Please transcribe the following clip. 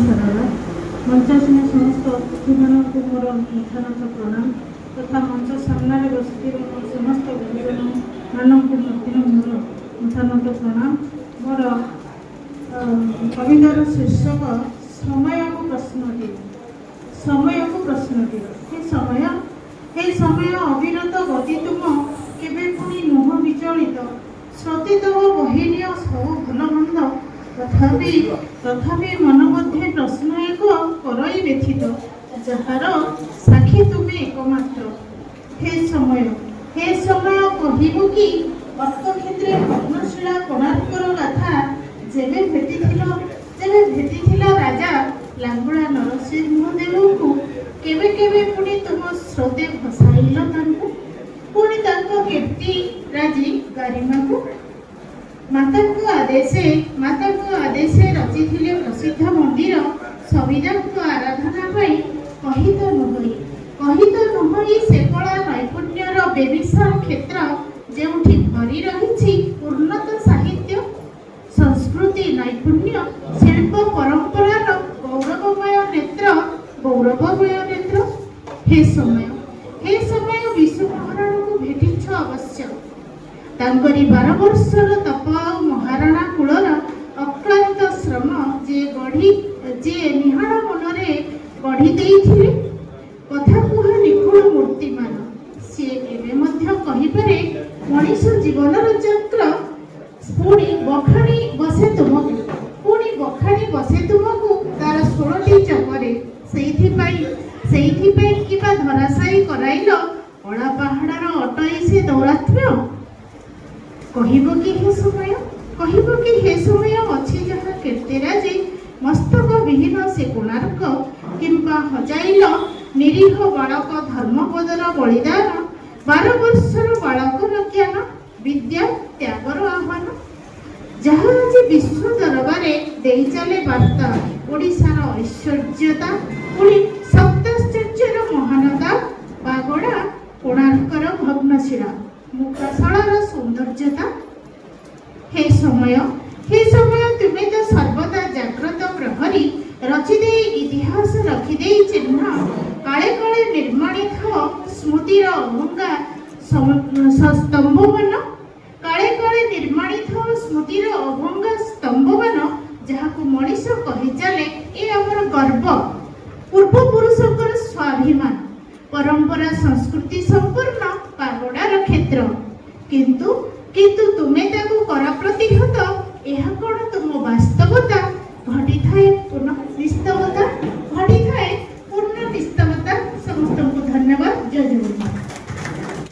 ସାରଳା। ମଞ୍ଚାସୀନ ସମସ୍ତ ଅତିଥିମାନଙ୍କୁ ମୋର ମୁଖ୍ୟତଃ ପ୍ରଣାମ ତଥା ମଞ୍ଚ ସାମ୍ନାରେ ବସିଥିବା ମୋର ସମସ୍ତ ଗୁରୁଜନମାନଙ୍କୁ ମଧ୍ୟ ମୋର ମୁଖ୍ୟତଃ ପ୍ରଣାମ। ମୋର କବିତାର ଶୀର୍ଷକ ସମୟକୁ ପ୍ରଶ୍ନଟିଏ। ସମୟକୁ ପ୍ରଶ୍ନଟିଏ। ହେ ସମୟ ଅବିରତ ଗତି ତୁମ କେବେ ପୁଣି ନୁହଁ ବିଚଳିତ। ସତୀତଃ ବହିନିଅ ସବୁ ଭଲ ମନ୍ଦ ତଥାପି ମନ ମଧ୍ୟରେ ପ୍ରଶ୍ନ ଏକ କରଇ ବ୍ୟଥିତ। ଯାହାର ସାକ୍ଷୀ ତୁମେ ଏକମାତ୍ର। ହେ ସମୟ କହିବୁ କି ଅର୍କକ୍ଷେତ୍ରେ ଭଗ୍ନଶିଳା କୋଣାର୍କର ଗାଥା। ଯେବେ ଭେଟିଥିଲା ରାଜା ଲାଙ୍ଗୁଳା ନରସିଂହଦେବଙ୍କୁ। କେବେ କେବେ ପୁଣି ତୁମ ସ୍ରୋତେ ଭସାଇଲ ତାଙ୍କୁ। ପୁଣି ତାଙ୍କ କୀର୍ତ୍ତି ରାଜି ଗାରିମାକୁ। ମାତାଙ୍କ ଆଦେଶେ ରଚିଥିଲେ ପ୍ରସିଦ୍ଧ ମନ୍ଦିର। ସବିତାଙ୍କ ଆରାଧନା ପାଇଁ କହିତ ନୁହଁଇ ସେ କଳା ନୈପୁଣ୍ୟର ବେବିଶାଳ କ୍ଷେତ୍ର। ଯେଉଁଠି ଭରି ରହିଛି ଉନ୍ନତ ସାହିତ୍ୟ ସଂସ୍କୃତି ନୈପୁଣ୍ୟ ଶିଳ୍ପ ପରମ୍ପରାର ଗୌରବମୟ ନେତ୍ର। ହେ ସମୟ ବିଶ୍ୱ ମହାରାଣୀଙ୍କୁ ଭେଟିଛ ଅବଶ୍ୟ। ତାଙ୍କରି 12 ବର୍ଷର ତପ ଆଉ ମହାରାଣା କୂଳର ଅକ୍ଳାନ୍ତ ଶ୍ରମ ଯେ ନିହାଳ ମନରେ ଗଢ଼ି ଦେଇଥିଲେ। କଥା କୁହା ନିଖୁଣ ମୂର୍ତ୍ତିମାନ। ସିଏ ଏବେ ମଧ୍ୟ କହିପାରେ ମଣିଷ ଜୀବନର ଚକ୍ର। ପୁଣି ବଖାଣି ବସେ ତୁମକୁ ତାର 16ଟି ଚକରେ। ସେଇଥିପାଇଁ କିବା ଧରାଶାୟୀ କରାଇଲ ଅଳା ପାହାଡ଼ର ଅଟଇ ସେ ଦୌରାତ୍ମ୍ୟ। କହିବ କି ହେ ସମୟ ଅଛି ଯାହା କୀର୍ତ୍ତିରାଜି। ମସ୍ତକ ବିହୀନ ସେ କୋଣାର୍କ। କିମ୍ବା ହଜାଇଲ ନିରୀହ ବାଳକ ଧର୍ମପଦର ବଳିଦାନ। 12 ବର୍ଷର ବାଳକର ଜ୍ଞାନ ବିଦ୍ୟା ତ୍ୟାଗର ଆହ୍ୱାନ। ଯାହା ଆଜି ବିଶ୍ୱ ଦରବାରେ ଦେଇ ଚାଲେ ବାର୍ତ୍ତା। ଓଡ଼ିଶାର ଐଶ୍ୱର୍ଯ୍ୟତା ପୁଣି ସପ୍ତାଶ୍ଚର୍ଯ୍ୟର ମହାନତା। ପାଗୋଡ଼ା କୋଣାର୍କର ଭଗ୍ନଶିଳା ମୁକାଶଳର ସୌନ୍ଦର୍ଯ୍ୟତା। ହେ ସମୟ ତୁମେ ତ ସର୍ବଦା ଜାଗ୍ରତ ପ୍ରହରୀ। ରଚିଦେଇ ଇତିହାସ ରଖିଦେଇ ଚିହ୍ନ। କାଳେ ନିର୍ମାଣିତ ସ୍ମୃତିର ଅଭଙ୍ଗା ସ୍ତମ୍ଭମାନ। ଯାହାକୁ ମଣିଷ କହି ଚାଲେ ଏ ଆମର ଗର୍ବ। ପୂର୍ବପୁରୁଷଙ୍କର ସ୍ୱାଭିମାନ। ପରମ୍ପରା ସଂସ୍କୃତି ସମ୍ପୂର୍ଣ୍ଣ ପାଗୋଡ଼ାର କ୍ଷେତ୍ର। କିନ୍ତୁ ତୁମେ ତାକୁ କର ପ୍ରତିହତ। ଏହା କଣ